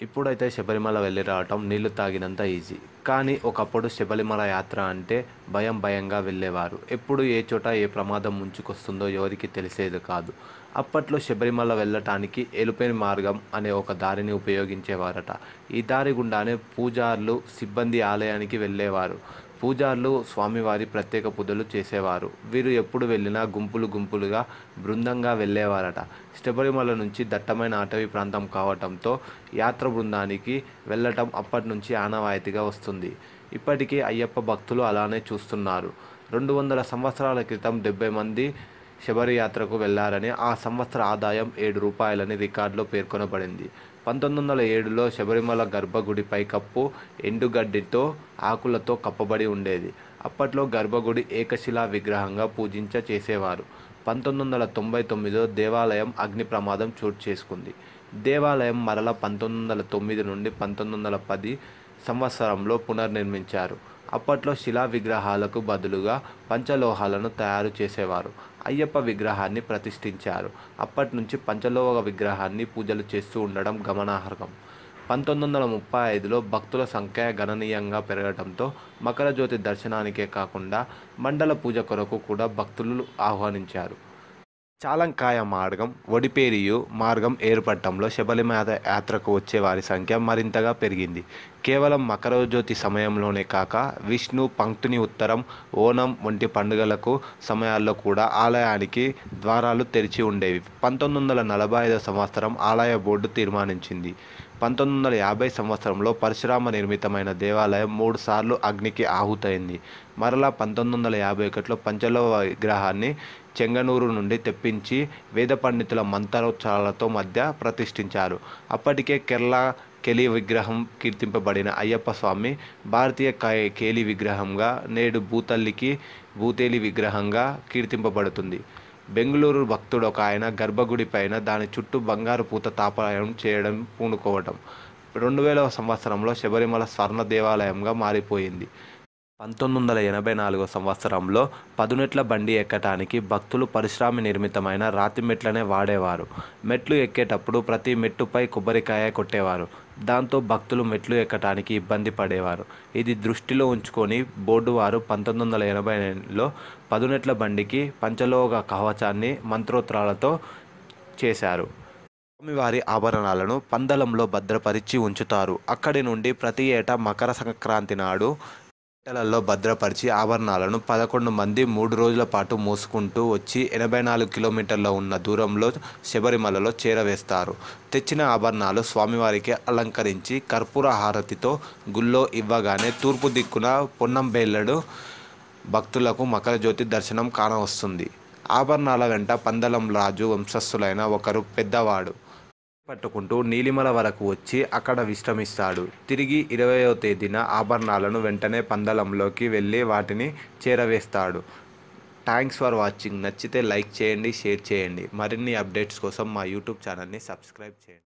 ఇప్పుడైతే శబరిమల వెళ్ళి రావటం నీళ్లు తాగినంత ఈజీ. కానీ ఒకప్పుడు శబరిమల యాత్ర అంటే భయం భయంగా వెళ్ళేవారు. ఎప్పుడు ఏ చోట ఏ ప్రమాదం ముంచుకొస్తుందో ఎవరికీ తెలిసేది కాదు. అప్పట్లో శబరిమల వెళ్ళటానికి ఎలుపేని మార్గం అనే ఒక దారిని ఉపయోగించేవారట. ఈ దారి గుండానే పూజార్లు, సిబ్బంది ఆలయానికి వెళ్ళేవారు. పూజార్లు స్వామివారి ప్రత్యేక పూజలు చేసేవారు. వీరు ఎప్పుడు వెళ్ళినా గుంపులు గుంపులుగా బృందంగా వెళ్ళేవారట. శబరిమల నుంచి దట్టమైన అటవీ ప్రాంతం కావటంతో యాత్ర బృందానికి వెళ్ళటం అప్పటి నుంచి ఆనవాయితీగా వస్తుంది. ఇప్పటికీ అయ్యప్ప భక్తులు అలానే చూస్తున్నారు. 200 సంవత్సరాల క్రితం 70 మంది శబరి యాత్రకు వెళ్లారని, ఆ సంవత్సర ఆదాయం రూ. 7 రికార్డులో పేర్కొనబడింది. 1907లో శబరిమల గర్భగుడి పైకప్పు ఎండుగడ్డితో, ఆకులతో కప్పబడి ఉండేది. అప్పట్లో గర్భగుడి ఏకశిలా విగ్రహంగా చేసేవారు. 1999లో దేవాలయం అగ్ని ప్రమాదం చోటు చేసుకుంది. దేవాలయం మరల 1909 నుండి 1910 సంవత్సరంలో పునర్నిర్మించారు. అప్పట్లో శిలా విగ్రహాలకు బదులుగా పంచలోహాలను తయారు చేసేవారు. అయ్యప్ప విగ్రహాన్ని ప్రతిష్ఠించారు. అప్పటి నుంచి పంచలోహ విగ్రహాన్ని పూజలు చేస్తూ ఉండడం గమనార్హం. 1935లో భక్తుల సంఖ్య గణనీయంగా పెరగడంతో మకర జ్యోతి దర్శనానికే కాకుండా మండల పూజ కొరకు కూడా భక్తులు ఆహ్వానించారు. చాలంకాయ మార్గం, ఒడిపేరియు మార్గం ఏర్పడటంలో శబరిమల యాత్రకు వచ్చే వారి సంఖ్య మరింతగా పెరిగింది. కేవలం మకరజ్యోతి సమయంలోనే కాక విష్ణు పంక్తుని ఉత్తరం, ఓణం వంటి పండుగలకు సమయాల్లో కూడా ఆలయానికి ద్వారాలు తెరిచి ఉండేవి. 1945 సంవత్సరం ఆలయ బోర్డు తీర్మానించింది. 1950 సంవత్సరంలో పరశురామ నిర్మితమైన దేవాలయం 3 సార్లు అగ్నికి ఆహుతైంది. మరలా 1951లో పంచలోహ విగ్రహాన్ని చెంగనూరు నుండి తెప్పించి వేద పండితుల మంత్రోచ్చారాలతో మధ్య ప్రతిష్ఠించారు. అప్పటికే కేరళ కేలి విగ్రహం కీర్తింపబడిన అయ్యప్ప స్వామి భారతీయ కేలి విగ్రహంగా, నేడు భూతేలి విగ్రహంగా కీర్తింపబడుతుంది. బెంగుళూరు భక్తుడొకాయన గర్భగుడి పైన దాని చుట్టూ బంగారు పూత తాపడం చేయడం పూనుకోవటం 2000వ సంవత్సరంలో శబరిమల స్వర్ణ దేవాలయంగా మారిపోయింది. 1984 సంవత్సరంలో పదునెట్ల బండి ఎక్కటానికి భక్తులు పరశురామి నిర్మితమైన రాతి మెట్లనే వాడేవారు. మెట్లు ఎక్కేటప్పుడు ప్రతి మెట్టుపై కొబ్బరికాయ కొట్టేవారు. దాంతో భక్తులు మెట్లు ఎక్కటానికి ఇబ్బంది పడేవారు. ఇది దృష్టిలో ఉంచుకొని బోర్డు వారు 1980లో పదునెట్ల బండికి పంచలోహ కవచాన్ని మంత్రోత్తరాలతో చేశారు. స్వామివారి ఆభరణాలను పందలంలో భద్రపరిచి ఉంచుతారు. అక్కడి నుండి ప్రతి ఏటా మకర సంక్రాంతి నాడు పెట్టెలలో భద్రపరిచి ఆభరణాలను 11 మంది 3 రోజుల పాటు మోసుకుంటూ వచ్చి 84 కిలోమీటర్ల ఉన్న దూరంలో శబరిమలలో చేరవేస్తారు. తెచ్చిన ఆభరణాలు స్వామివారికి అలంకరించి కర్పూర హారతితో గుళ్ళో ఇవ్వగానే తూర్పు దిక్కున పొన్నంబేళ్ళడు భక్తులకు మకర జ్యోతి దర్శనం కానవస్తుంది. ఆభరణాల వెంట పందలం రాజు వంశస్థులైన ఒకరు పెద్దవాడు పట్టుకుంటూ నీలిమల వరకు వచ్చి అక్కడ విశ్రమిస్తాడు. తిరిగి 20వ తేదీన ఆభరణాలను వెంటనే పందలంలోకి వెళ్ళి వాటిని చేరవేస్తాడు. Thanks for watching. నచ్చితే లైక్ చేయండి, షేర్ చేయండి. మరిన్ని అప్డేట్స్ కోసం మా యూట్యూబ్ ఛానల్ని సబ్స్క్రైబ్ చేయండి.